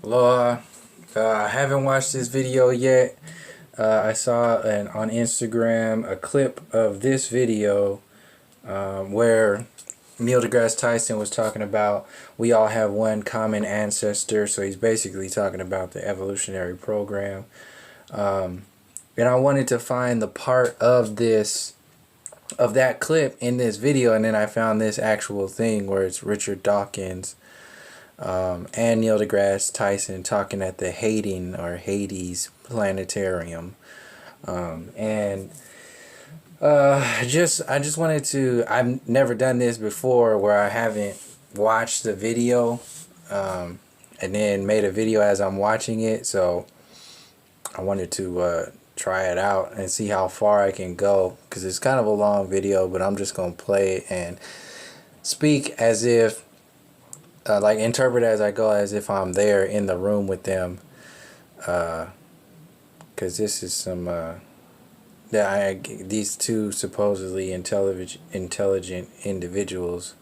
Hello, I haven't watched this video yet. I saw on Instagram a clip of this video where Neil Degrasse Tyson was talking about we all have one common ancestor. So he's basically talking about the evolutionary program. And I wanted to find the part of that clip in this video, and then I found this actual thing where it's Richard Dawkins and Neil deGrasse Tyson talking at the Hades planetarium. I just wanted to, I've never done this before where I haven't watched the video and then made a video as I'm watching it, so I wanted to try it out and see how far I can go, because it's kind of a long video, but I'm just going to play it and speak as if like interpret as I go, as if I'm there in the room with them, because this is some these two supposedly intelligent individuals.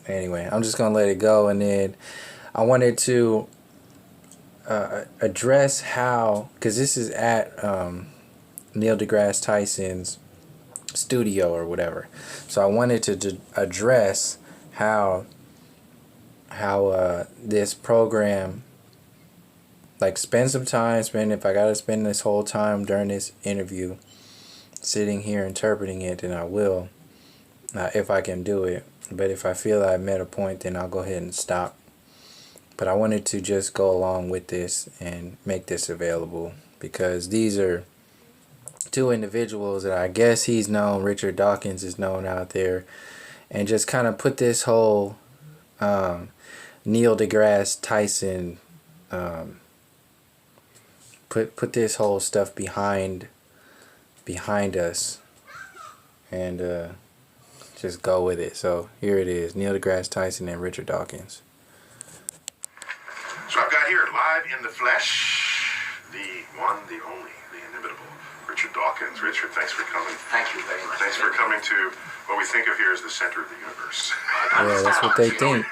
Anyway, I'm just gonna let it go, and then I wanted to address how, because this is at Neil deGrasse Tyson's studio or whatever, so I wanted to address how this program, like, if I gotta spend this whole time during this interview sitting here interpreting it, then I will, if I can do it. But if I feel I've met a point, then I'll go ahead and stop. But I wanted to just go along with this and make this available, because these are two individuals that I guess he's known, Richard Dawkins is known out there, and just kind of put this whole Neil deGrasse Tyson put this whole stuff behind us, and just go with it. So here it is, Neil deGrasse Tyson and Richard Dawkins. So I've got here, live in the flesh, the one, the only, the inimitable Richard Dawkins. Richard, thanks for coming. Thank you very much. Thanks for coming to what we think of here as the center of the universe. Yeah, that's what they think.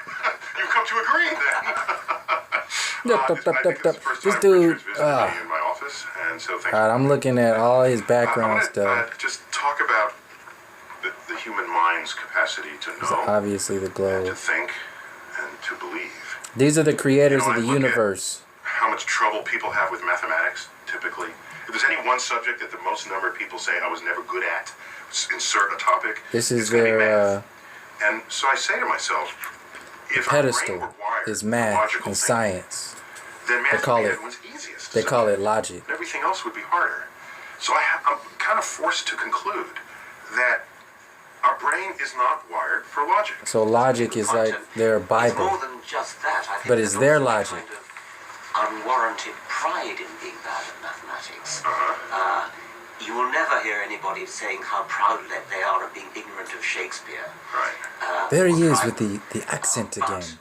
You've come to agree, then. This dude, in my office, and so thank God, I'm looking at all his background I stuff. just talk about the human mind's capacity to know, It's obviously the and globe. to think, and to believe. These are the creators You know, of the I look universe. at how much trouble people have with mathematics, typically. If there's any one subject that the most number of people say I was never good at, insert a topic, This is it's gonna be their math. And so I say to myself, if pedestal our brain were wired is for math logical and thinking, science. then math They call would be it- everyone's easiest. They call it logic. Everything else would be harder. So I'm kind of forced to conclude that our brain is not wired for logic. So logic is like their It's Bible. more than just that. I think But it's there's their also a logic. kind of unwarranted pride in being bad at mathematics. You will never hear anybody saying how proud they are of being ignorant of Shakespeare. Right. There he or is pride. with the accent But again.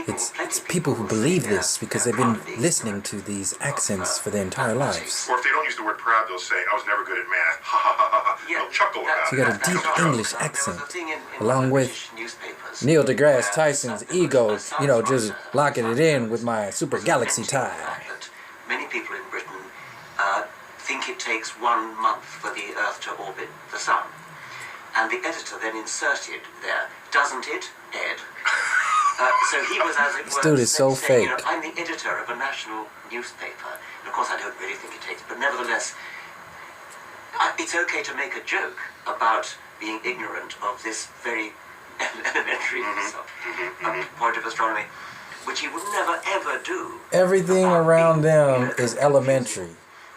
It's plenty of people who will believe say this because they've been listening to these accents for their entire lives. Or if they don't use the word proud, they'll say, I was never good at math. Ha ha ha ha ha. Yeah, They'll chuckle about So it. you got a that's deep right. English There was a accent, thing in along one of the with British newspapers Neil deGrasse where Tyson's there was ego, a you know, science just writer locking it in with my was super galaxy lamenting the tie. fact that many people in Britain think it takes 1 month for the Earth to orbit the Sun. And the editor then inserted there, doesn't it, Ed? So he was, as it were, dude is so saying, fake. I'm the editor of a national newspaper. And of course, I don't really think it takes, but nevertheless, it's okay to make a joke about being ignorant of this very elementary point of astronomy, which he would never ever do. Everything about around being, them is elementary.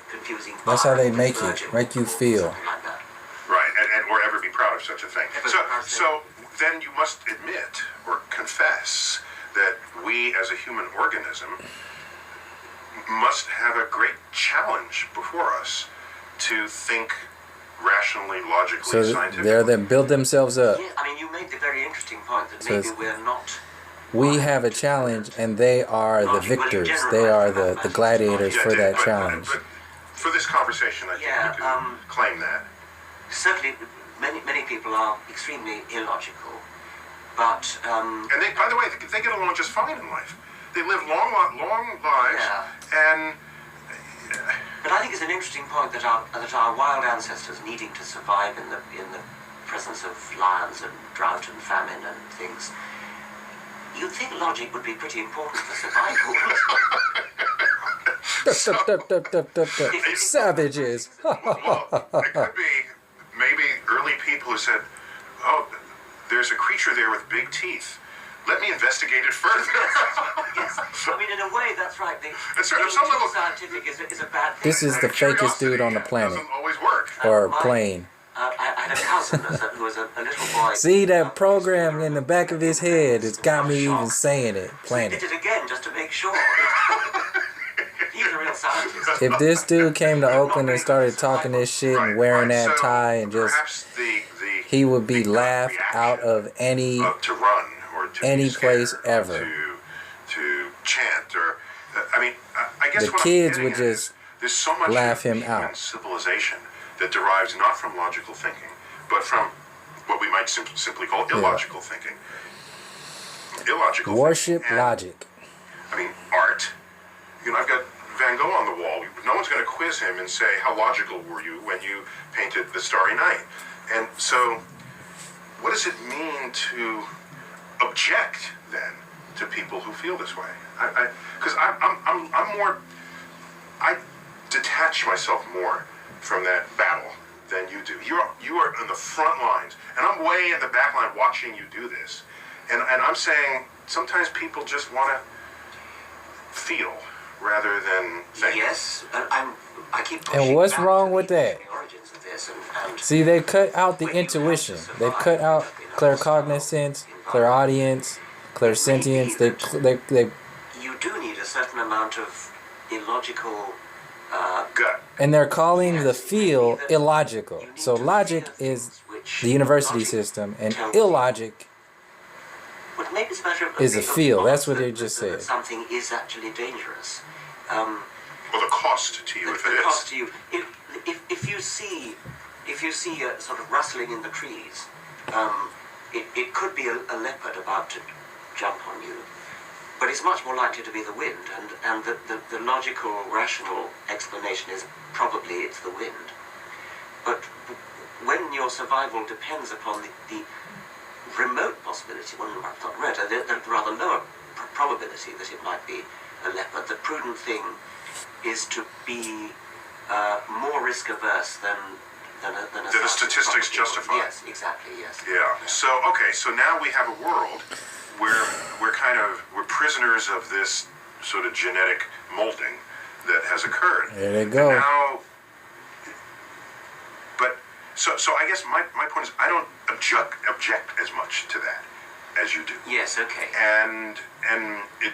Confusing. That's how they art make with it, make you virgin or feel. something like that. Right, and or ever be proud of such a thing. So then you must admit or confess that we as a human organism must have a great challenge before us to think rationally, logically, So scientifically. they're that build themselves up. Yeah, I mean, you made the very interesting point that So maybe it's- we're not. We have a challenge, and they are the victors. They are the gladiators for that challenge. But for this conversation, I think Yeah, we can claim that. Certainly, many people are extremely illogical. But and they, by the way, they get along just fine in life. They live long lives, and. But I think it's an interesting point that our wild ancestors, needing to survive in the presence of lions and drought and famine and things, you'd think logic would be pretty important for survival. Savages. Well, it could be maybe early people who said, "Oh, there's a creature there with big teeth. Let me investigate it further." Yes, I mean, in a way, that's right. That's right. Some level, scientific is a bad thing. This is the fakest dude on the planet. Doesn't always work. Or plane. I had a cousin who was a little boy. See that program in the back of his head? It's got me even saying it. Planet. He did it again just to make sure. He's a real scientist. If this dude came to Oakland and started talking this shit and wearing that tie and just, he would be laughed out of any to run or to any place ever. To chant or I mean, I guess the what kids I'm would getting just at, there's so much laugh of him human out. Civilization that derives not from logical thinking, but from what we might simply call illogical thinking. Illogical worship thinking. logic. I mean, art. You know, I've got Van Gogh on the wall. No one's going to quiz him and say, "How logical were you when you painted the Starry Night?" And so, what does it mean to object then to people who feel this way? Because I'm more. I detach myself more from that battle than you do. You are in the front lines, and I'm way in the back line watching you do this. And I'm saying sometimes people just want to feel rather than think. Yes, I keep pushing And what's back wrong to with that? the origins of this and See, they cut out the intuition. They've cut out claircognizance, clairaudience, clairsentience. They you do need a certain amount of illogical Gut. and they're calling the feel illogical. So logic is the university system, and illogic but maybe it's a matter of is a feel. That's what they just that said. something is actually dangerous. Well, the cost to you, if it The is. cost to you. If you see a sort of rustling in the trees, it could be a leopard about to jump on you, but it's much more likely to be the wind. And the logical, rational explanation is probably it's the wind. But when your survival depends upon the remote possibility, well, I've not read, the rather lower probability that it might be a leopard, the prudent thing is to be more risk averse than the statistics justify. Yes, exactly. Yes. Yeah. So now we have a world where we're prisoners of this sort of genetic molding that has occurred. There they go. And now, but so I guess my point is I don't object as much to that as you do. Yes. Okay. And it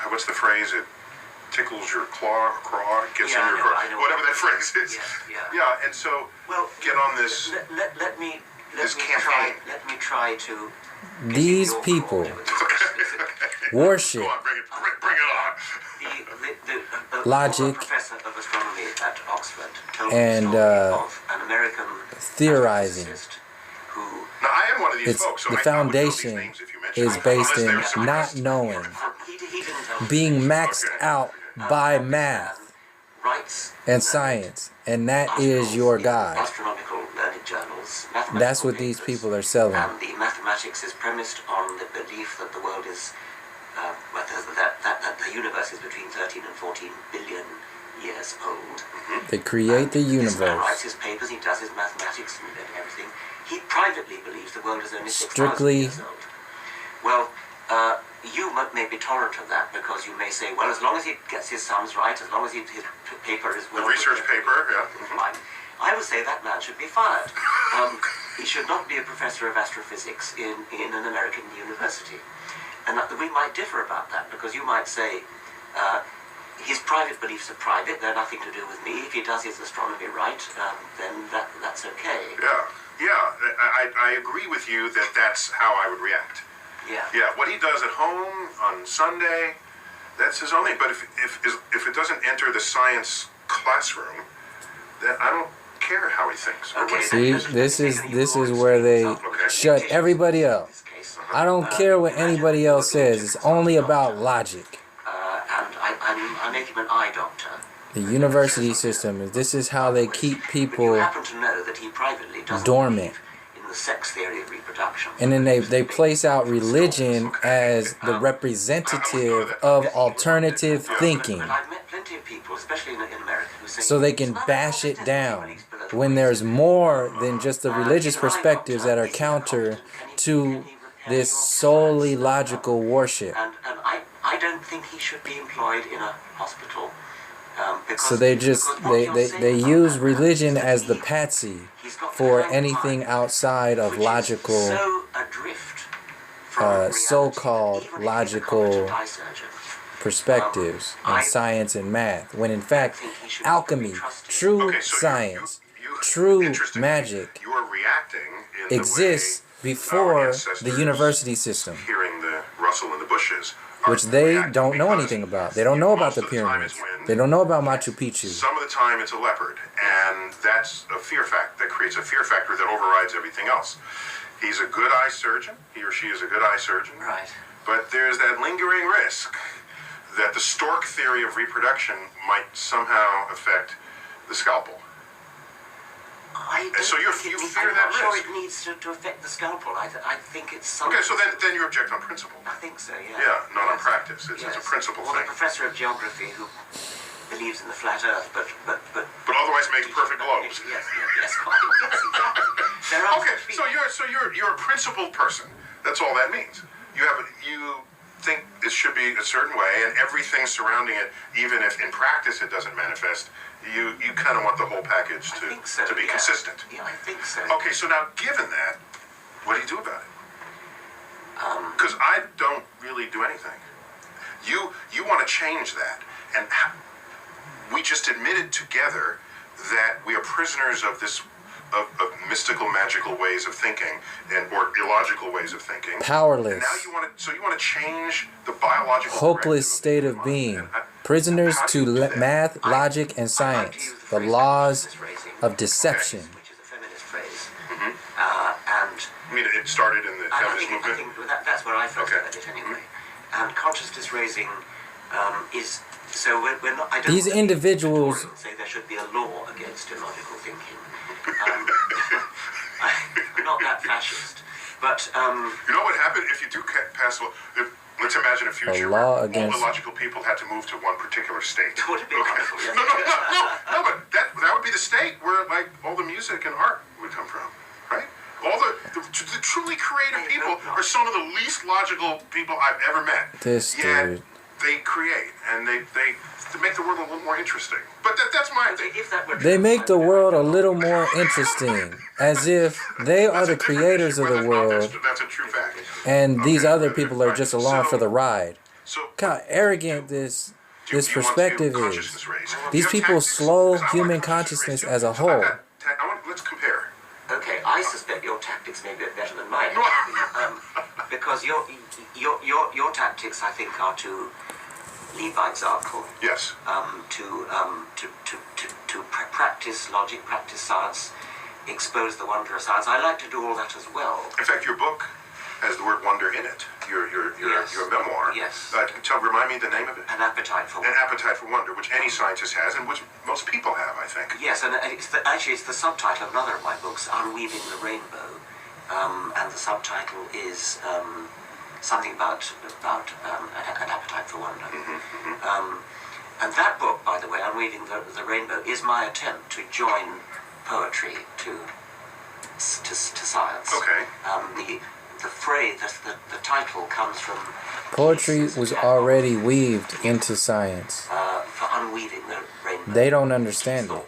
what's the phrase? It tickles your craw, gets in your craw, whatever that phrase is. Yeah, and so get on this. Let me try to. These people worship Go on, bring it on. The logic professor of astronomy at Oxford told and the story of an American theorizing. astrophysicist who Now I am one of these It's folks. So the I would know these foundation names if you mentioned is them, based unless they in were some not artist. knowing, he didn't tell being me. maxed out by math Writes and science, and that is your God. astronomical learned journals. That's what these people are selling. And the mathematics is premised on the belief that the world is, that the universe is between 13 and 14 billion years old. They create the This man universe. writes his papers, he does his mathematics and everything. He privately believes the world is only 6,000 Strictly- years old. Well, you may be tolerant of that because you may say, well, as long as he gets his sums right, as long as his paper is well... The research paper, yeah. Fine. I would say that man should be fired. He should not be a professor of astrophysics in an American university. And we might differ about that because you might say his private beliefs are private, they're nothing to do with me. If he does his astronomy right, then that's okay. Yeah. I agree with you that that's how I would react. Yeah, what he does at home on Sunday, that's his own thing. But if it doesn't enter the science classroom, then I don't care how he thinks. Okay. See, this is where they Okay. shut everybody up. I don't care what anybody else says. It's only about logic. And I make him an eye doctor. The university system, this is how they keep But people you happen to know that he privately doesn't dormant. believe in the sex theory of reproduction. And then they place out religion as the representative of alternative thinking. But I've met plenty of people, especially in America, who say So they can bash it down when there's more than just the religious perspectives that are counter to this solely logical worship. And I don't think he should be employed in a hospital. So they use religion as the patsy for anything outside of logical, so-called logical perspectives in science and math, when in fact alchemy, true science, true magic exists before the university system, Hearing the rustle in the bushes, which they don't know anything about. They don't know about the pyramids. They don't know about Machu Picchu. Some of the time it's a leopard, and that's a fear factor that creates a fear factor that overrides everything else. He's a good eye surgeon. He or she is a good eye surgeon. Right. But there's that lingering risk that the stork theory of reproduction might somehow affect the scalpel. So you fear that I'm not sure risk? it needs to affect the scalpel. I think it's something. Okay, so then you object on principle. I think so, yeah. Yeah, not on practice. It's a principle Or thing. the professor of geography who believes in the flat Earth, but otherwise makes perfect globes. Yes, quite. Yes, exactly. There are Okay, such people. you're a principled person. That's all that means. You think it should be a certain way, and everything surrounding it, even if in practice it doesn't manifest, you kind of want the whole package I think so, to be consistent. Yeah, I think so. Okay, so now given that, what do you do about it? Because I don't really do anything. You want to change that, and we just admitted together that we are prisoners of this of mystical, magical ways of thinking or illogical ways of thinking. Powerless. And now you want to change the biological Hopeless state of being. Prisoners to math, logic, and science. The laws of deception. Which is a feminist phrase. Mm-hmm. And I mean, it started in the feminist movement. I think that's where I first heard it anyway. And consciousness raising is so we're not. I don't These individuals say there should be a law against illogical thinking. I'm not that fascist, but you know what happened if you do pass law? Let's imagine a future where all illogical people had to move to one particular state. It would be wonderful. Yes. No, but that would be the state where like all the music and art would come from, right? All the truly creative people are some of the least logical people I've ever met. This dude. They create and they make the world a little more interesting. But that's my thing. They make the world a little more interesting, as if they are the creators of the world, That's a true fact. and these other people are just along for the ride. Look how arrogant this perspective is. These people slow human consciousness as a whole. Let's compare. Okay, I suspect your tactics may be a bit better than mine, because your tactics, I think, are to lead by example. Yes. To practice logic, practice science, expose the wonder of science. I like to do all that as well. In fact, your book has the word wonder in it. Your memoir. Yes. Remind me the name of it. An appetite for wonder. An appetite for wonder, which any scientist has, and which most people have, I think. Yes, and it's the subtitle of another of my books, Unweaving the Rainbow, and the subtitle is something about an appetite for wonder. And that book, by the way, Unweaving the Rainbow, is my attempt to join poetry to science. Okay. The phrase, the title comes from... Poetry was already weaved into science. For unweaving the rainbow. They don't understand it.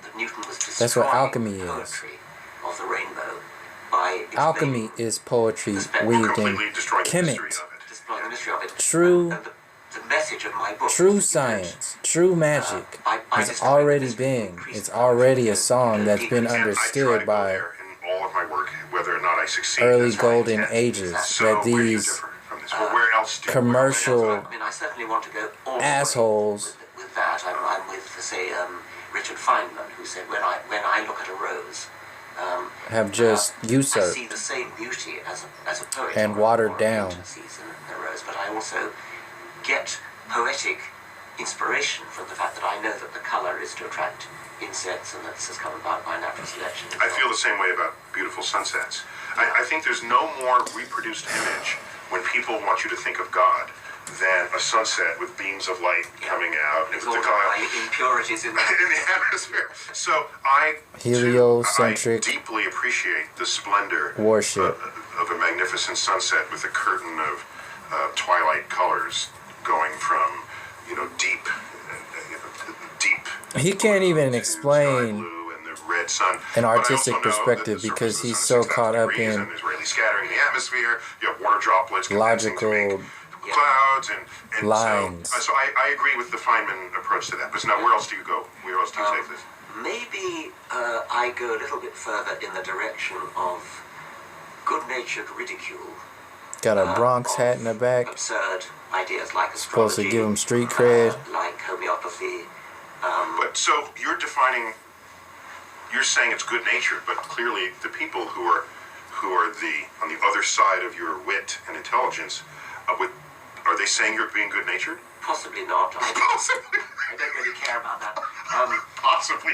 That's what alchemy is. Of the rainbow by alchemy is poetry weaved in kemet. True, the message of my book, true science, true magic has already been. It's already a song that's been understood by early golden ages, that these commercial assholes with that. I'm with, say, Richard Feynman, who said, when I look at a rose, have just I usurped see the same beauty as a poet and or watered a down. painter sees in a rose, but I also get poetic inspiration from the fact that I know that the colour is to attract insects, and that this has come about by natural selection. I feel the same way about beautiful sunsets. I think there's no more reproduced image when people want you to think of God than a sunset with beams of light coming out With with all the the impurities in the in the atmosphere. So I Heliocentric deeply appreciate the splendor worship. of a magnificent sunset with a curtain of twilight colors going from deep. He can't even Sky explain blue and the red sun. an But I artistic also know perspective that the because surface of he's the sun so is 6,000 caught up degrees in and there's rarely scattering in the atmosphere. You have water droplets condensing to logical make clouds and lines. So I agree with the Feynman approach to that. But now, where else do you go? Where else do you take this? Maybe I go a little bit further in the direction of good-natured ridicule. got a Bronx hat in the back. Absurd ideas like Supposed astrology, to give him street cred. like homeopathy. But so you're saying it's good-natured, but clearly the people who are on the other side of your wit and intelligence, are they saying you're being good-natured? Possibly not. Possibly. I don't really care about that. Possibly.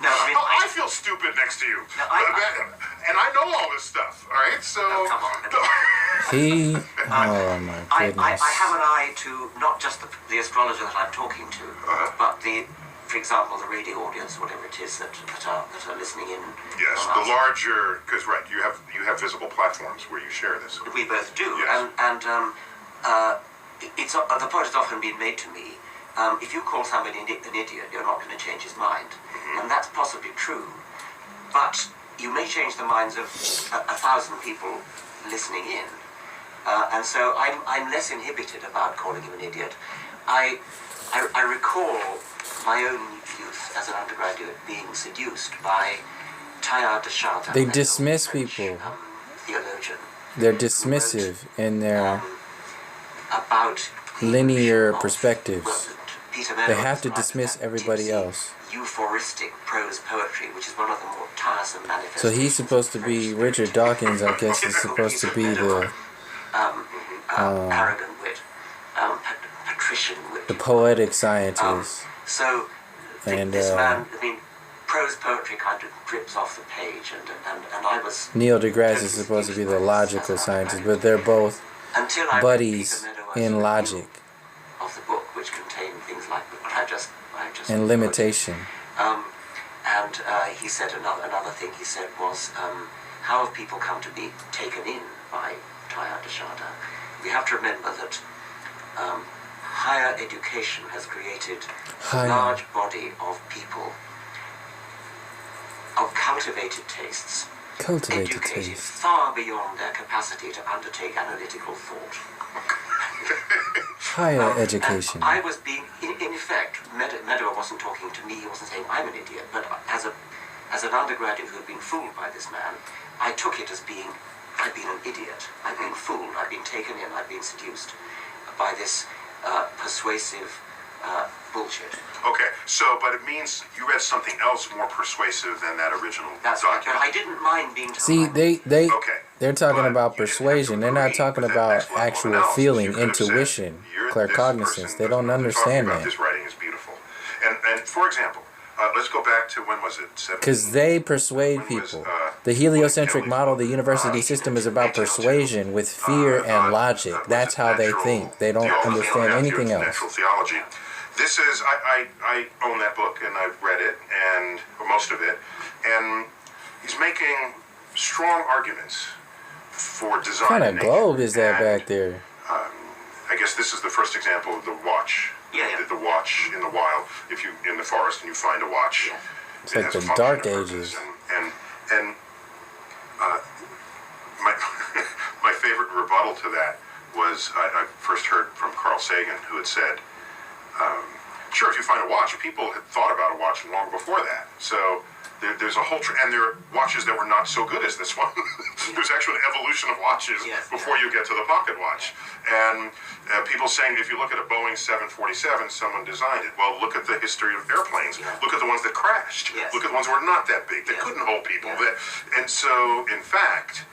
No, I mean, I feel stupid next to you. No, and I know all this stuff, all right? So... Oh, come on. Oh my goodness. I have an eye to not just the astrologer that I'm talking to, but for example, the radio audience, whatever it is that are listening in. Yes, the larger, because you have visible platforms where you share this. We both do, Yes. and the point has often been made to me. If you call somebody an idiot, you're not going to change his mind, and that's possibly true. But you may change the minds of 1,000 people listening in, and so I'm less inhibited about calling him an idiot. I recall my own youth as an undergraduate being seduced by Teilhard de Chardin. They dismiss people. Theologian. They're dismissive in their About linear of- perspectives. well, Peter They Meadows have to describes dismiss that everybody tipsy, else. Euphoristic prose poetry, which is one of the more tiresome So manifestations. he's supposed to be Richard Dawkins, I guess. Is supposed to be the arrogant wit, patrician wit. the poetic scientist. So And, this man, I mean, prose poetry kind of drips off the page, and I was Neil Degrasse is supposed to be the logical scientist, but they're both until I read buddies Peter Meadows' in review logic of the book, which contained things like what I just and limitation. And he said another thing he said was, how have people come to be taken in by Teilhard de Chardin? We have to remember that higher education has created a large body of people of cultivated tastes, Cultivated educated taste. far beyond their capacity to undertake analytical thought. Higher education. I was being, in effect, Meadow wasn't talking to me, he wasn't saying I'm an idiot, but as an undergraduate who had been fooled by this man, I took it as being, I've been an idiot, I've been fooled, I've been taken in, I've been seduced by this persuasive bullshit. Okay, but it means you read something else more persuasive than that original That's right, document. I didn't mind being told. See, Okay. they're talking But about you didn't have to persuasion. They're not agree talking with that about next level actual analysis. feeling, You could have said, intuition, "You're this claircognizance. person They don't that's understand talking about that. This writing is beautiful. And for example, let's go back to, when was it? Because they persuade people. The heliocentric model, the university system is about persuasion with fear and logic. That's how they think. They don't understand anything else. Natural theology. This is, I own that book and I've read it, or most of it, and he's making strong arguments for design. What kind in of nature. globe is that And, back there? I guess this is the first example of the watch. Yeah. The watch in the wild. If you in the forest and you find a watch, Yeah. It's it like has the a function, Dark a purpose. Ages. And my favorite rebuttal to that was I first heard from Carl Sagan, who had said, "Sure, if you find a watch, people had thought about a watch long before that. So there's a whole and there are watches that were not so good as this one. There's actually an evolution of watches before you get to the pocket watch. And people saying if you look at a Boeing 747, someone designed it. Well, look at the history of airplanes. Look at the ones that crashed. Look at the ones that were not that big, that couldn't hold people. And so, in fact,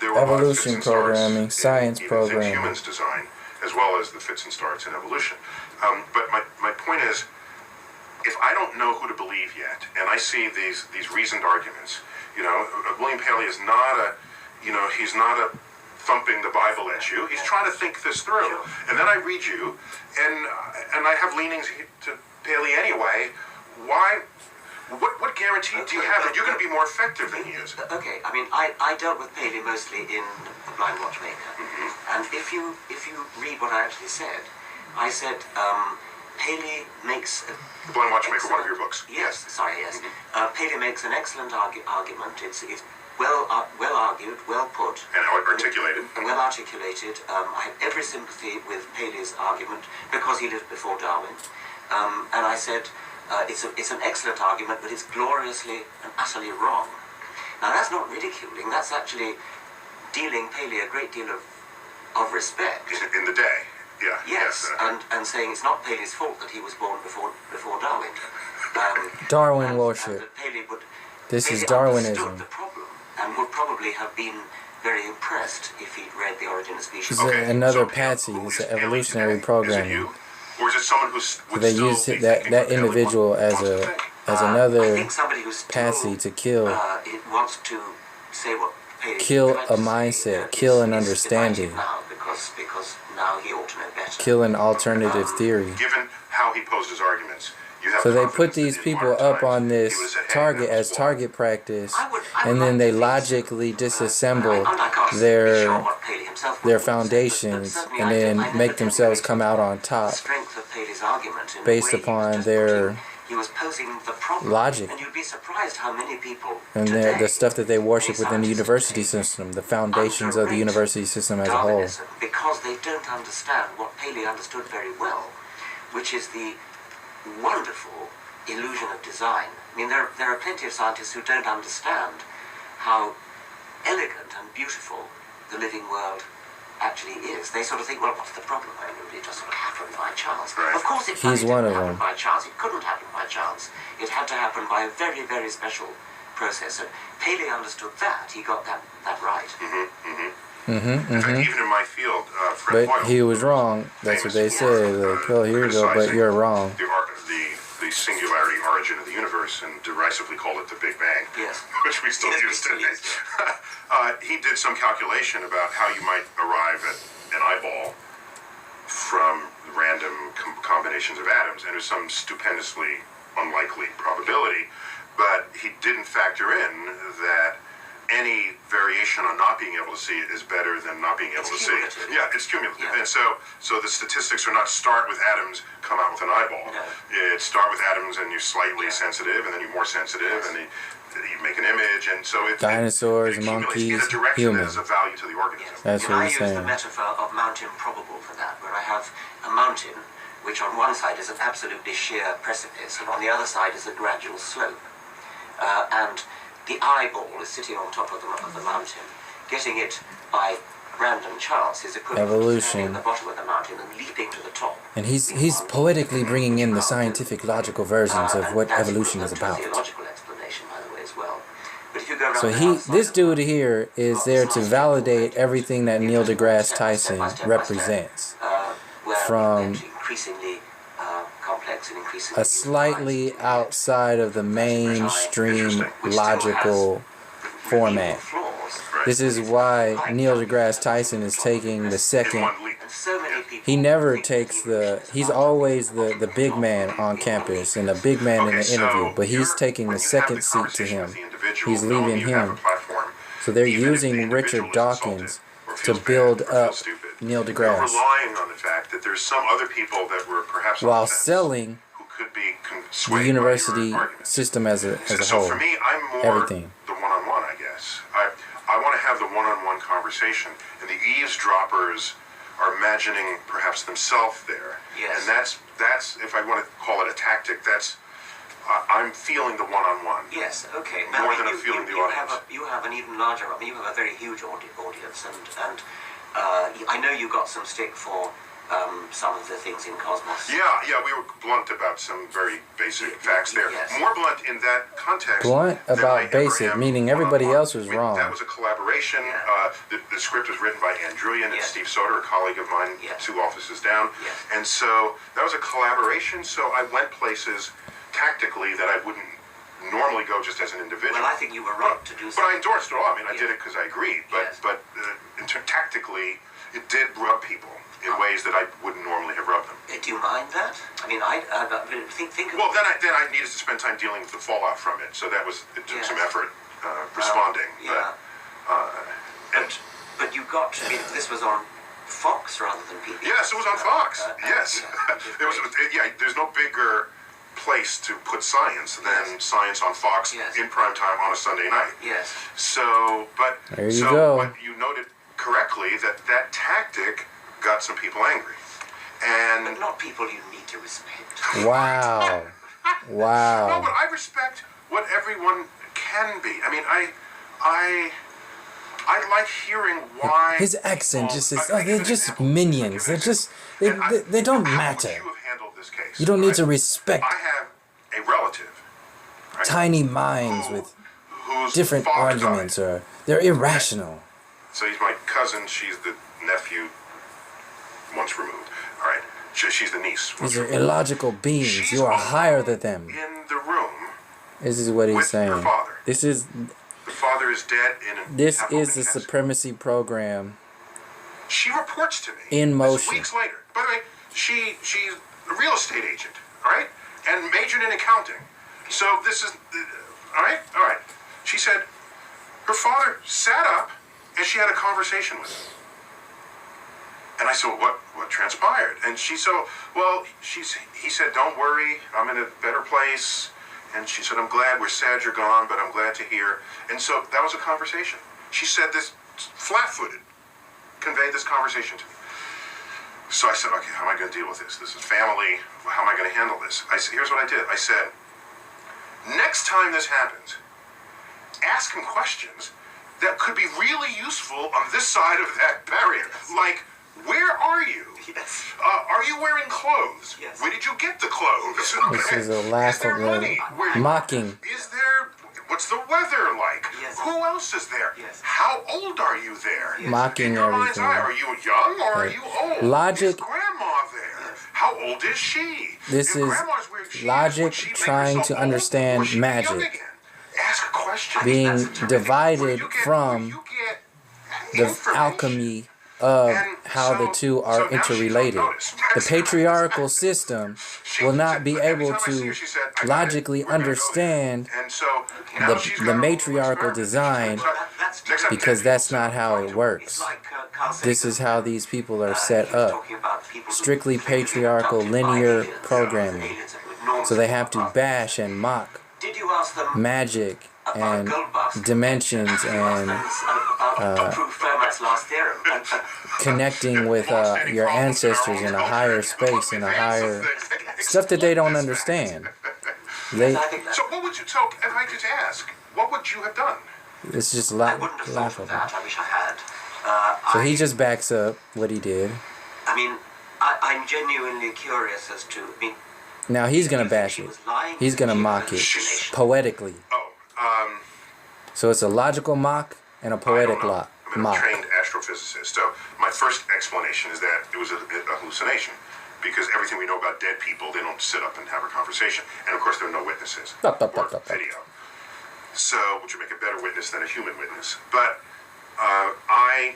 there were evolution programming, science programming, humans design, as well as the fits and starts in evolution. But my point is, if I don't know who to believe yet, and I see these reasoned arguments, William Paley is not he's not thumping the Bible at you. He's trying to think this through. And then I read you, and I have leanings to Paley anyway. Why? What guarantee do you have that you're going to be more effective than he is? Okay, I mean, I dealt with Paley mostly in The Blind Watchmaker, and if you read what I actually said, I said Paley makes The Blind Watchmaker, one of your books. Yes. Paley makes an excellent argument. It's well argued, well put, and articulated. Well articulated. I have every sympathy with Paley's argument because he lived before Darwin, and I said. It's an excellent argument, but it's gloriously and utterly wrong. Now that's not ridiculing, that's actually dealing Paley a great deal of respect. In the day, yeah. Yes, and saying it's not Paley's fault that he was born before Darwin. Darwin worship. This is Darwinism. Understood the problem and would probably have been very impressed if he'd read The Origin of Species. This is another patsy. This is evolutionary programming. Or is it someone who's they use that individual as another patsy to kill kill a mindset, kill an understanding, kill an alternative theory. Given how he posed his arguments, so they put these people up on this target as target practice, and then they logically disassemble their foundations and then make themselves come out on top based upon their logic and the stuff that they worship within the university system, the foundations of the university system as a whole. Because they don't understand what Paley understood very well, which is the wonderful illusion of design. I mean, there are plenty of scientists who don't understand how elegant and beautiful the living world actually is. They sort of think, well, what's the problem? I mean, it just sort of happened by chance. Right. Of course it He's one of them. By chance. It couldn't happen by chance. It had to happen by a very, very special process. And Paley understood that. He got that right. In fact, even in my field, Fred but Hoyle, he was wrong. That's what they say. Like, oh, here you go, but you're wrong. The singularity origin of the universe, and derisively called it the Big Bang, which we still use today. He did some calculation about how you might arrive at an eyeball from random combinations of atoms, and there's some stupendously unlikely probability, but he didn't factor in that any variation on not being able to see it is better than not being able to see it. Yeah, it's cumulative. And so the statistics are not start with atoms, come out with an eyeball. No. It's start with atoms and you're slightly sensitive, and then you're more sensitive, and then you make an image, and so dinosaurs, monkeys, humans. That is of value to the organism. That's what he's saying. I use the metaphor of mountain probable for that, where I have a mountain which on one side is an absolutely sheer precipice, and on the other side is a gradual slope. And the eyeball is sitting on top of the mountain. Getting it by random chance is equivalent to standing at the bottom of the mountain and leaping to the top. And he's poetically bringing in the scientific logical versions of what evolution is about. Theological explanation, by the way, as well. But if you go So this dude here is there to validate everything that Neil Degrasse Tyson represents from a slightly outside of the mainstream logical format. This is why Neil Degrasse Tyson is taking the second. He never takes he's always the big man on campus and the big man in the interview, but he's taking the second seat to him. He's leaving him. So they're using Richard Dawkins to build up Neil deGrasse, relying on the fact that there's some other people that were perhaps while selling who could be the university system as a so whole. for me, I'm more everything. The one-on-one, I guess. I want to have the one-on-one conversation, and the eavesdroppers are imagining perhaps themselves there. Yes. And that's if I want to call it a tactic, that's I'm feeling the one-on-one. Yes, okay. More than I'm feeling the audience. You have an even larger, I mean, you have a very huge audience, and I know you got some stick for some of the things in Cosmos. Yeah, we were blunt about some very basic facts there. Yes. More blunt in that context. Blunt than I about ever basic, am meaning everybody one-on-one. else was I mean, wrong. That was a collaboration. Yeah. The script was written by Ann Druyan and Yes. Steve Soder, a colleague of mine, Yes. 2 offices down. Yes. And so that was a collaboration. So I went places tactically that I wouldn't normally go just as an individual. Well, I think you were right to do so. But I endorsed it all. I mean, I Yes. did it because I agreed. Yes. But tactically, it did rub people in ways that I wouldn't normally have rubbed them. Do you mind that? I mean, think of... Well, then I needed to spend time dealing with the fallout from it. So it took Yes. some effort responding. Yeah. But you got, I mean, this was on Fox rather than PBS. Yes, it was on Fox. Yes. Yeah, There's no bigger place to put science than Yes. science on Fox Yes. in prime time on a Sunday night. Yes. So, There you go. But you noted correctly that tactic got some people angry. And But not people you need to respect. Wow. no, Wow. but I respect what everyone can be. I mean, I like hearing why His accent just is, I'll give you they're an just example. minions. They're just, they don't How matter. would you have handled this case? You don't need to Right? respect I have a relative, right, tiny minds with whose different father arguments, died. or they're irrational. So he's my cousin. She's the nephew, once removed. All right, she's the niece. once These are removed. illogical beings. She's You are alone higher than them. in the room. This is what he's with her saying. father. This is The father is dead in an this abdominal is the cancer. supremacy program. She reports to me In this motion. weeks later. By the way, she's a real estate agent, all right, and majored in accounting. So this is all right. She said her father sat up and she had a conversation with him. And I said, well, what transpired? And she said, well, he said, don't worry, I'm in a better place. And she said, I'm glad, we're sad you're gone, but I'm glad to hear. And so that was a conversation. She said this flat-footed, conveyed this conversation to me. So I said, okay, how am I going to deal with this? This is family. How am I going to handle this? I said, here's what I did. I said, next time this happens, ask him questions that could be really useful on this side of that barrier. Like, where are you? Yes. Are you wearing clothes? Yes. Where did you get the clothes? This is a Is there laughable, money? mocking. Is there? What's the weather like? Yes. Who else is there? Yes. How old are you there? Mocking In your mind's everything. eye, are you young or are you old? Logic- Is grandma there? How old is she? This If is grandma's where she logic is, would she make trying herself to old, understand or should she be young magic. again? Ask a question. Being That's a terrific- divided Where you get- from where you get the information. alchemy of And how the so- two so are now she's on interrelated. notice. The patriarchal system will not be Every able time I see her, to she said, "I got it. logically We're gonna go there." understand And so now the- she's the got a little matriarchal experiment. design, So That's next time because Ted that's not how it It's works. like Carl This Sagan, is how these people are he set was up. talking about people who Strictly think they've been patriarchal, abducted by linear aliens, programming. aliens that would normally So they have come to up. bash and mock Did you ask them magic about and gold bust? dimensions Did you ask and them prove Fermat's last theorem? connecting with your ancestors in a higher space, in a higher stuff that they don't understand. They, I think that So what would you? So if I just ask, what would you have done? it's just I wouldn't have thought of laughable. that. I wish I had. So he just backs up what he did. I mean, I'm genuinely curious as to. I mean, Now he's gonna you think bash she it. was lying? He's gonna She was mock it hallucination? poetically. Oh, So it's a logical mock and a I poetic don't know. lock. I'm a Mock. trained astrophysicist, so my first explanation is that it was a hallucination. Because everything we know about dead people, they don't sit up and have a conversation. And of course, there are no witnesses or video. So, which would make a better witness than a human witness. But I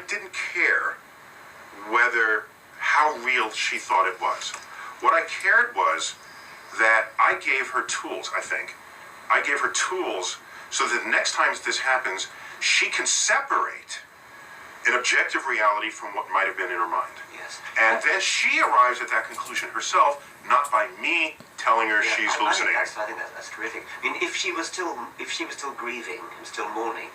didn't care how real she thought it was. What I cared was that I gave her tools, I think. I gave her tools so that the next time this happens, she can separate an objective reality from what might have been in her mind. Yes. And then she arrives at that conclusion herself, not by me telling her Yeah, she's I hallucinating. think that's terrific. I mean, if she was still grieving and still mourning,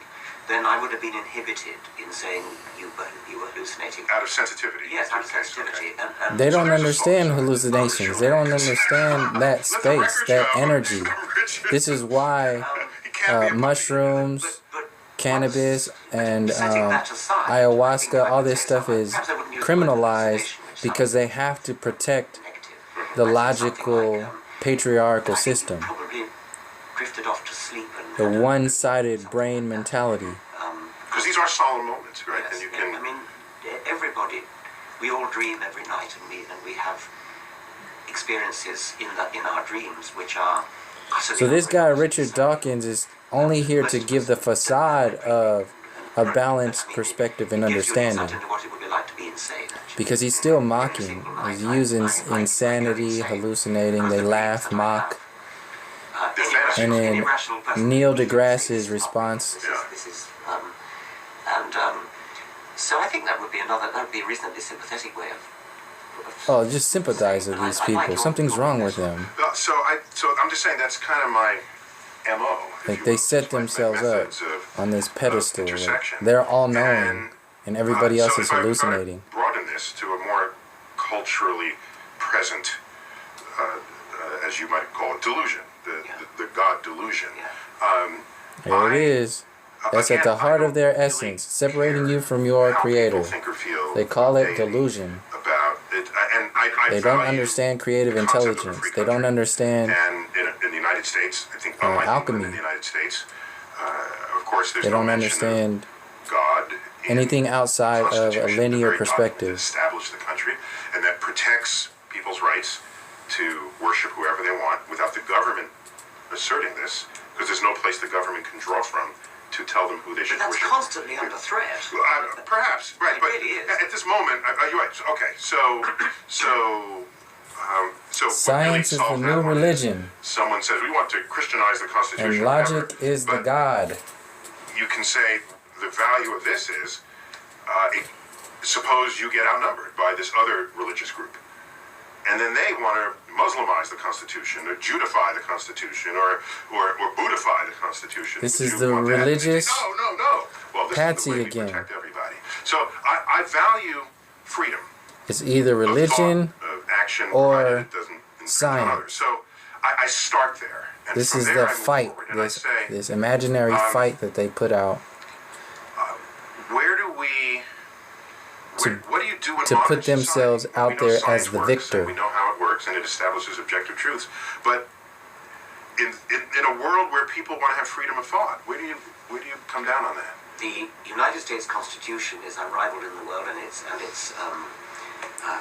then I would have been inhibited in saying you were hallucinating. hallucinating. Out of sensitivity. Yes, out of sensitivity. And They So don't there's a understand solution. hallucinations. They don't understand that Let the space, record that show. energy. Richard, This is why you can't be a mushrooms, but cannabis, and setting that aside, I ayahuasca, think all I would this say stuff something. is Perhaps I wouldn't use the word criminalized hallucination, which because sounds they have to protect negative. the I'd say logical, something like, patriarchal I think you system, probably drifted off to sleep and the one-sided brain mentality. because these are solemn moments, right? Yes, And you yeah, can. I mean, everybody, we all dream every night, and we have experiences in our dreams which are utterly So this guy, unreal. Richard Dawkins, is only here to give the facade of a balanced perspective and It gives you an understanding. insight into what it would be like to be insane, actually. Because he's still mocking. He's using insanity, hallucinating. They laugh, mock. And then Neil Degrasse's response. This is so I think that would be a reasonably sympathetic way of Oh, just sympathize with these people. Something's wrong with them. So I'm just saying that's kind of my MO. Like they set themselves up on this pedestal. Like intersection. they're all knowing, and everybody else is if I hallucinating. broaden this to a more culturally present, as you might call it, delusion, the God delusion. There it is. That's at the heart of their essence, separating you from your creator. They call it delusion. About it, and I They don't value understand creative the concept of a intelligence. free They don't country. understand And in the United States, I think unlike alchemy. in the United States, of course, there's They no don't mention understand of God in anything outside of a Constitution, the linear very document that perspective. established the country and that protects people's rights to worship whoever they want without the government asserting this, because there's no place the government can draw from to tell them who they should But that's worship. constantly under threat. Perhaps, right? It But really is. at this moment, you're right. Okay, so what Science is really the solves new that one is religion, someone says we want to Christianize the Constitution. and logic whatever, is the but God. you can say the value of this is, suppose you get outnumbered by this other religious group, and then they want to Muslimize the Constitution, or Judify the Constitution, or Buddhify the Constitution. This Would is you the want that? religious No. Well, this Patsy is the way again. we protect everybody. So I value freedom. It's either Of religion. thought, of action, or provided it doesn't infringe on science. others. So I start there. And This from is there the I move fight, forward, and I say, this imaginary fight that they put out where do we? What do you do in to modern put themselves society? out We know there science as the works, victor. and we know how it works, and it establishes objective truths. But in a world where people want to have freedom of thought, where do you come down on that? The United States Constitution is unrivaled in the world, and it's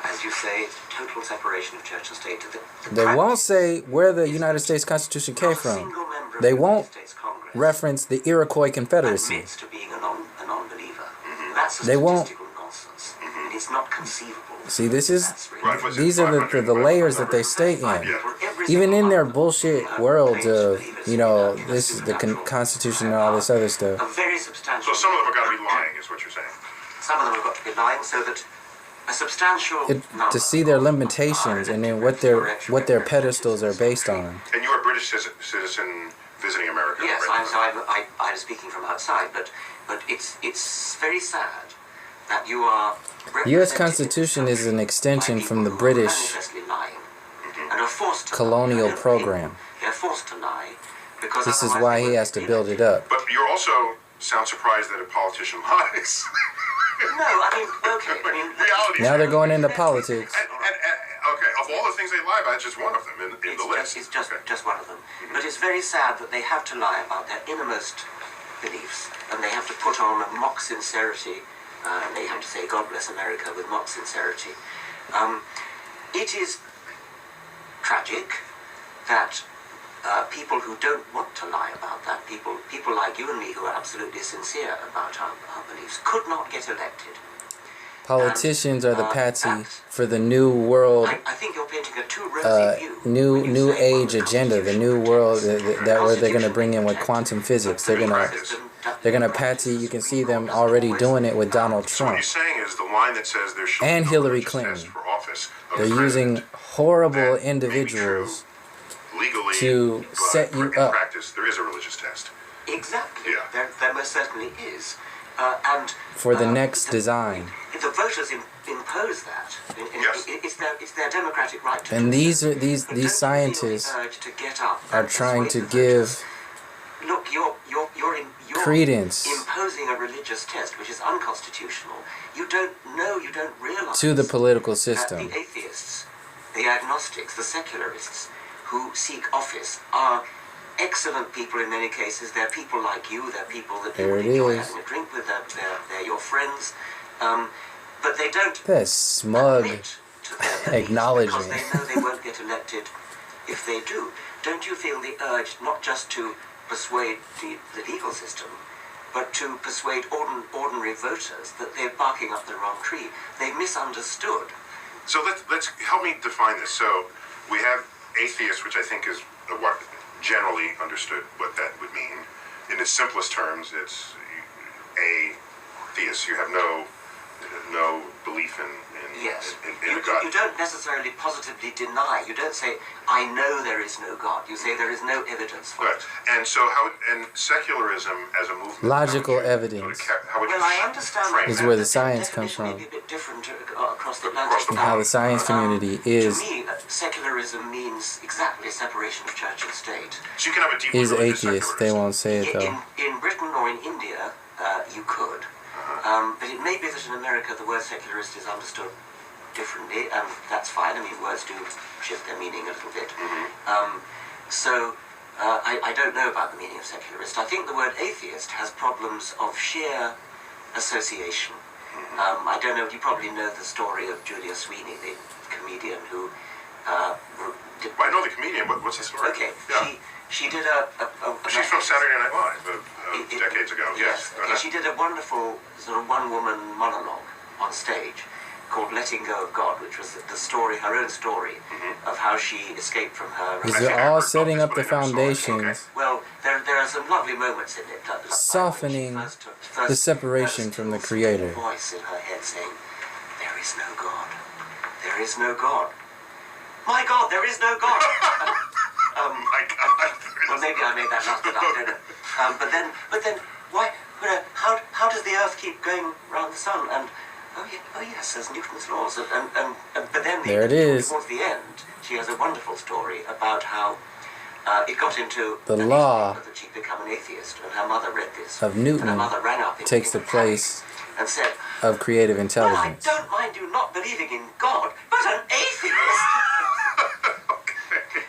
as you say, total separation of church and state. They won't say where the United States Constitution came from. They won't reference the Iroquois Confederacy. Admits to being a non-believer. That's a They won't- statistical nonsense. It's not conceivable. See, these Right, was it are the 500? layers that they stay in. Even in their bullshit worlds of, this is the Constitution and all this other stuff. A very substantial. So some of them have got to be lying, is what you're saying. Some of them have got to be lying, so that a substantial number To see their limitations and then what their pedestals are based on. And you're a British citizen visiting America. Yes, right? I'm speaking from outside, but it's very sad that you are. U.S. Constitution is an extension from the British colonial program. They're forced to lie because This is otherwise why they he won't has to be build it elected. up. But you also sound surprised that a politician lies. No, I mean, okay. I mean, Reality. Now they're going into politics. And okay, of all the things they lie about, it's just one of them in the list. It's just Okay. one of them. But it's very sad that they have to lie about their innermost beliefs, and they have to put on a mock sincerity. They have to say "God bless America" with mock sincerity. It is tragic that people who don't want to lie about that, people like you and me who are absolutely sincere about our beliefs, could not get elected. Politicians are the patsy for the new world, I think you're painting a too rosy view. when you new say, well, age agenda, the new world that where they're gonna bring in with quantum physics. They're gonna patsy. You can see them already doing it with Donald So what Trump. you're saying is the line that says there should And be no Hillary religious Clinton. test for office of They're president, using horrible that may be individuals true legally, to but set you in up. practice, there is a religious test. Exactly. Yeah. There most certainly is. And for the next design. the vote voters impose that. Yes. It's their democratic right to And do these so. are these But don't you feel scientists the urge to get up are and trying to persuade the voters? give Look, you're credence imposing a religious test which is unconstitutional. You don't know, you don't realize to the political that system. the atheists, the agnostics, the secularists who seek office are excellent people in many cases. They're people like you. They're people that you There would it enjoy is. having a drink with. They're your friends. But they don't That smug admit to their beliefs acknowledgement. because they know they won't get elected if they do. Don't you feel the urge not just to persuade the legal system, but to persuade ordinary voters that they're barking up the wrong tree? They've misunderstood. So let's help me define this. So we have atheist, which I think is what generally understood what that would mean. In its simplest terms, it's atheist. You have no belief in Yes. in a God. You don't necessarily positively deny. You don't say, I know there is no God. You say there is no evidence for Right. it. And so and secularism as a movement. Logical how would you evidence how would you Well, I understand frame is that? where the the science comes definition may from. be a bit different across the Across Atlantic. the And how the science community is To me, secularism means exactly separation of church and state. So you can have a deeply religious atheist. They secularism. won't say it though. In Britain or in India, you could. But it may be that in America the word secularist is understood differently, and that's fine. I mean, words do shift their meaning a little bit. I don't know about the meaning of secularist. I think the word atheist has problems of sheer association. I don't know, you probably know the story of Julia Sweeney, the comedian who did... Well, I know the comedian. What's the story? Okay, Yeah. she did She's from Saturday Night Live decades ago. Yes. Okay, she did a wonderful sort of one-woman monologue on stage called Letting Go of God, which was the story, her own story, of how she escaped from her... Because I think they're I all heard setting about up this, the but I never saw it. foundations, Well, there are some lovely moments in it. Like when she softening first the separation from the heard Creator. a voice in her head saying, "There is no God. There is no God. My God, there is no God." My God. Well, maybe I made that last bit up, I don't know. But then, why? How does the Earth keep going round the sun? And oh yes, there's Newton's laws. But then There it is. Towards the end, she has a wonderful story about how it got into The the law newspaper that she'd become an atheist, and her mother read this. of And her Newton mother rang up takes in the a panic place and said, of creative "Well, I intelligence. don't mind you not believing in God, but an atheist."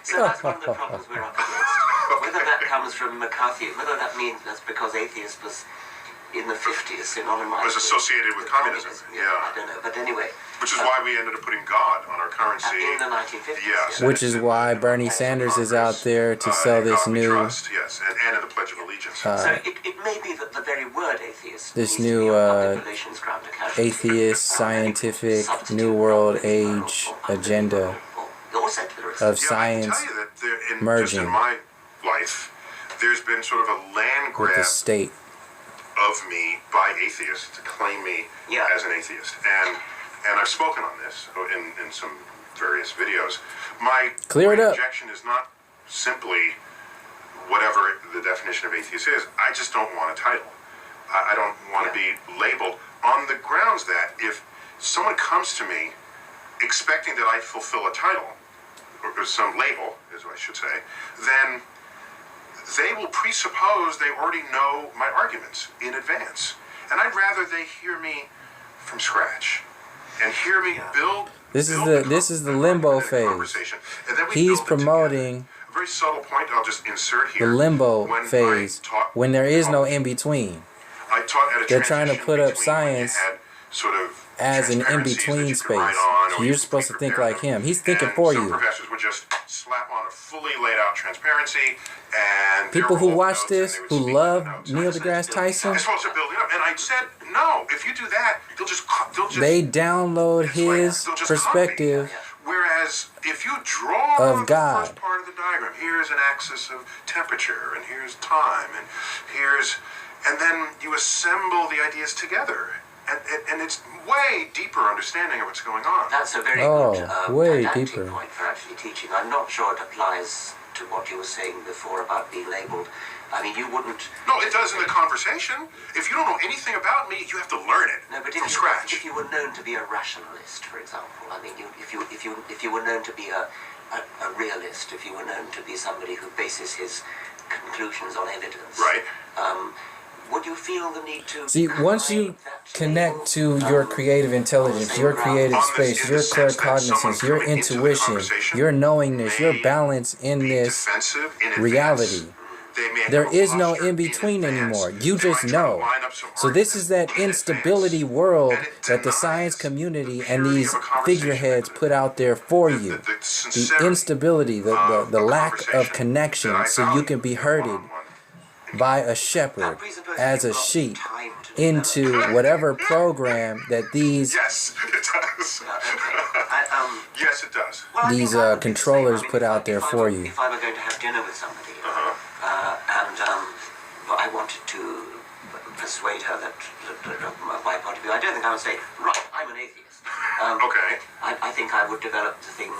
So that's one of the problems we're up against. Whether that comes from McCarthy, whether that means that's because atheist was in the 50s synonymized Was associated with communism. Yeah. I don't know, but anyway. Which is why we ended up putting God on our currency. In the 1950s. Yes. Which is why Bernie Sanders is out there to sell this Economy new Trust, yes, and in the Pledge of Allegiance. So it may be that the very word atheist this needs to new, be on public relations ground occasionally. atheist, scientific, new world age agenda Or secularist. of Yeah, science I can tell you that there, just merging in my life, there's been sort of a land with the grab state. of me by atheists to claim me Yeah. as an atheist. And I've spoken on this in some various videos. My Clear it up. objection is not simply whatever the definition of atheist is. I just don't want a title. I don't want to be labeled on the grounds that if someone comes to me expecting that I fulfill a title, or some label, is what I should say, then they will presuppose they already know my arguments in advance. And I'd rather they hear me from scratch and hear me build. This is build the limbo phase. conversation. And then we He's build it together. promoting A very subtle point I'll just insert the here. limbo When I phase taught when there is no college, in between. I taught at a They're trying to transition put up between when you science had sort of as an transparencies that in-between you could write space. on, So or you're you supposed to could think prepare like them. him. He's thinking And for some you. professors would just slap on a fully laid out transparency, and People who there were watch notes, this, and they would who speak love in the notes. Neil deGrasse Tyson, They're supposed to build it up, and I said no. If you do that, they'll just they download it's like his they'll just perspective. copy. Whereas if you draw Of the God. first part of the diagram, here's an axis of temperature, and here's time, and then you assemble the ideas together, and it's way deeper understanding of what's going on. That's a very Oh, good way didactic deeper. point for actually teaching. I'm not sure it applies to to what you were saying before about being labelled. I mean, you wouldn't. No, it does in the conversation. If you don't know anything about me, you have to learn it from scratch. If you were known to be a rationalist, for example, I mean, if you were known to be a realist, if you were known to be somebody who bases his conclusions on evidence, right? Would you feel the need to see, once you connect to your creative intelligence, your creative space, your claircognizance, your intuition, your knowingness, your balance in this reality, there is no in-between anymore. You just know. So this is that instability world that the science community and these figureheads put out there for you. The instability, the lack of connection, so you can be herded by a shepherd as a sheep into whatever program that these yes, it does. Yes, it does. These controllers put out there for you. If I were going to have dinner with somebody, and I wanted to persuade her that my point of view, I don't think I would say, right, I'm an atheist. Okay. I think I would develop the thing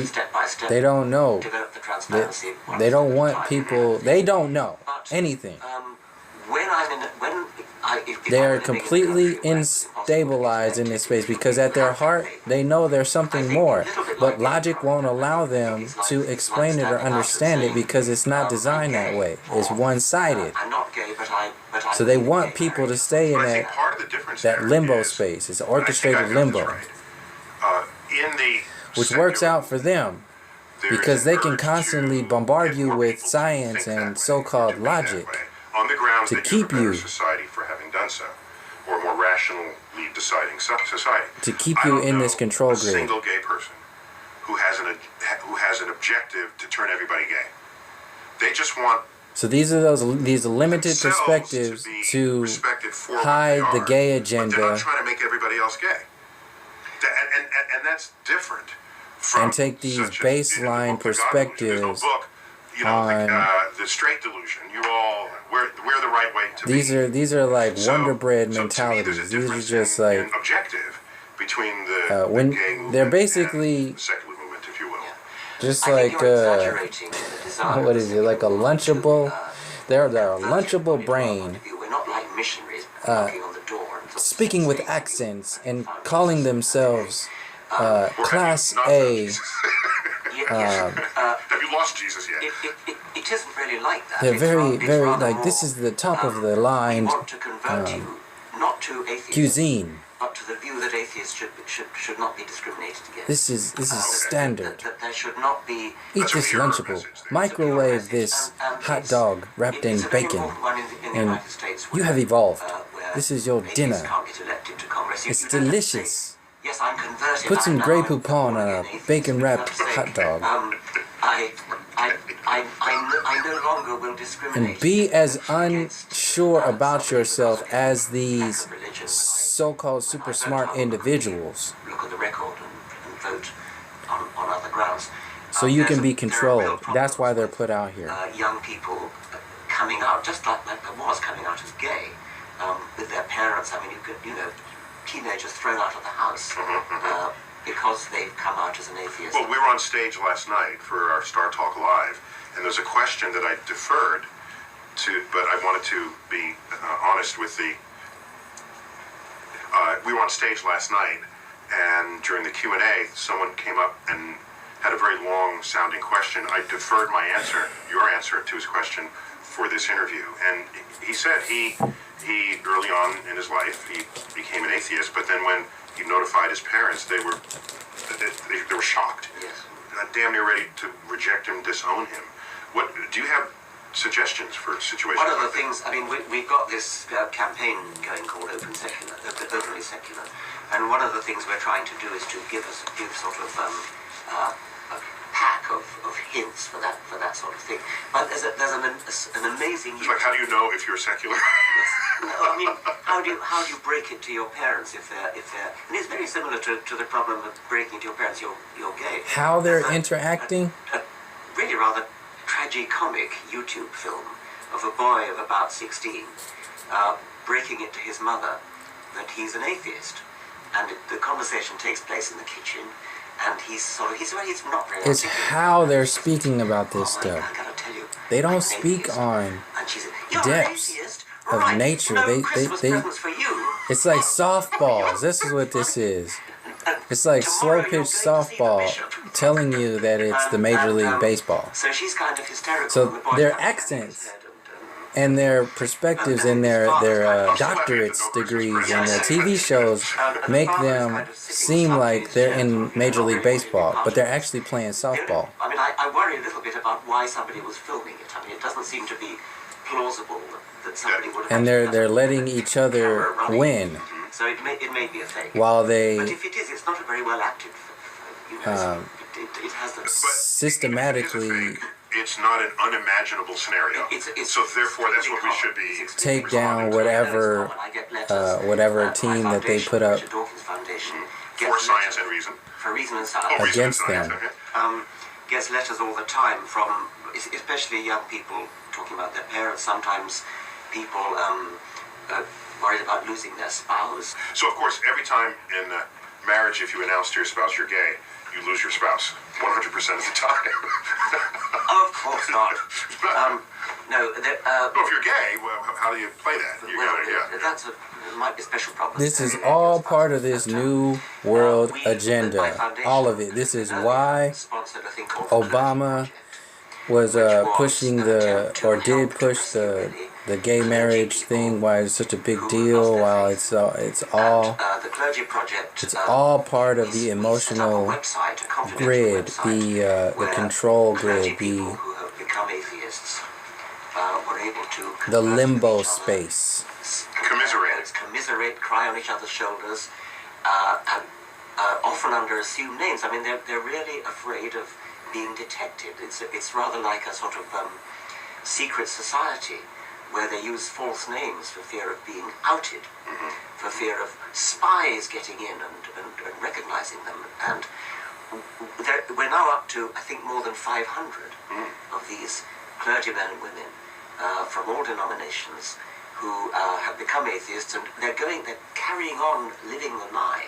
step by step. They don't know. Develop the transparency. They don't want people. They don't know anything. They are completely instabilized in this space because at their heart they know there's something more, but logic won't allow them to explain it or understand it because it's not designed that way. It's one-sided. So they want people to stay in that limbo space. It's an orchestrated limbo, which works out for them because they can constantly bombard you with science and so-called logic to keep you, or more rationally deciding society, to keep you in this control grid. A single gay person who has an objective to turn everybody gay. They just want. So these are these limited perspectives to hide the gay agenda. But they're not trying to make everybody else gay, and that's different. And take these baseline perspectives on the straight delusion. We're the right way to be. These are like Wonder Bread mentalities. These are just like objective between the when gay movement they're basically and the secular movement, if you will. Just like what is it? Like a lunchable. They're a lunchable brain. We're not like missionaries knocking on the door and speaking with accents and calling themselves Class A. Have you lost Jesus yet? It isn't really like that. They're very like this is the top of the line want to convert you not to atheism, cuisine. But to the view that atheists should not be discriminated against. This is standard. That there should not be. Eat this Lunchable. Microwave this hot dog wrapped in bacon. And you have evolved. This is your dinner. It's delicious. Yes, I'm converted. Put some Grey Poupon on a bacon-wrapped hot dog. I no longer will discriminate. And be as unsure about yourself as these so-called super smart individuals. Look at the record and vote on other grounds. So you can be controlled. That's why they're put out here. Young people coming out, just like there was coming out as gay, with their parents. I mean, you know, teenagers thrown out of the house because they've come out as an atheist. Well, we were on stage last night for our Star Talk Live, and there's a question that I deferred to, but I wanted to be honest with the. We were on stage last night, and during the Q&A, someone came up and had a very long-sounding question. I deferred my answer, your answer to his question, for this interview, and he said he early on in his life he became an atheist, but then when he notified his parents, they were shocked. Yes. Damn near ready to reject him, disown him. What do you have suggestions for situations? One of the things, I mean, we've got this campaign going called Openly Secular, and one of the things we're trying to do is to give sort of a pack of hints for that sort of thing. But there's an amazing. It's like, how do you know if you're secular? Yes. No, I mean, how do you break it to your parents if they're and it's very similar to the problem of breaking it to your parents you're gay. How they're interacting? A really rather tragicomic YouTube film of a boy of about 16 breaking it to his mother that he's an atheist, and the conversation takes place in the kitchen, and he's not very. It's how they're speaking about this I stuff. gotta tell you, They don't I'm an speak atheist. on And she said, "You're depths an atheist? of Right, nature. No They presents for you. it's like softballs. This is what this is. It's like slow pitch softball telling you that it's the Major League Baseball. So she's kind of hysterical. So and the boy's their kind of accents head and their perspectives and their doctorates degrees and their TV shows make them seem like they're in Major League Baseball, but they're actually playing softball. I mean, I worry a little bit about why somebody was filming it. I mean, it doesn't seem to be plausible that somebody would have. And they're letting each other win So it may be a fake. while But they if it is, it's not a very well acted. You know, it has the. systematically It's not an unimaginable scenario. So therefore, that's what we should be. take down whatever whatever team that they put up Richard Dawkins Foundation For science and reason. for reason and science. against them. Gets letters all the time from, especially young people talking about their parents. Sometimes people worried about losing their spouse. So of course, every time in marriage, if you announce to your spouse you're gay, you lose your spouse 100% of the time. Of course not. No, If you're gay, well, how do you play that? You gotta, might be a special problem. This is all part of this new world agenda. All of it. This is why Obama was pushing did push the gay marriage thing, why it's such a big deal, while it's all the Clergy Project, it's all part of the emotional grid, the control grid, people who have become atheists were able to the limbo space. commiserate, cry on each other's shoulders, and often under assumed names. I mean, they're really afraid of being detected. It's rather like a sort of secret society where they use false names for fear of being outed, for fear of spies getting in and recognizing them. And we're now up to, I think, more than 500 of these clergymen and women from all denominations who have become atheists, and they're carrying on living the lie.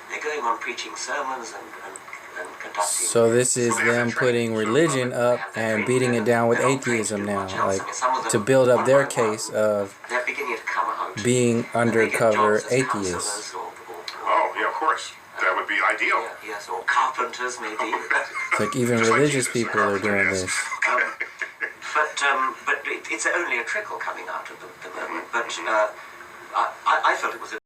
They're going on preaching sermons and conducting. So this is them putting religion up and beating it down with atheism now, like to build up their case of they're beginning to come out. being undercover atheists. Oh, yeah, of course. That would be ideal. Yes, or carpenters maybe. It's like even religious people are doing this. But it's only a trickle coming out at the moment. But I felt it was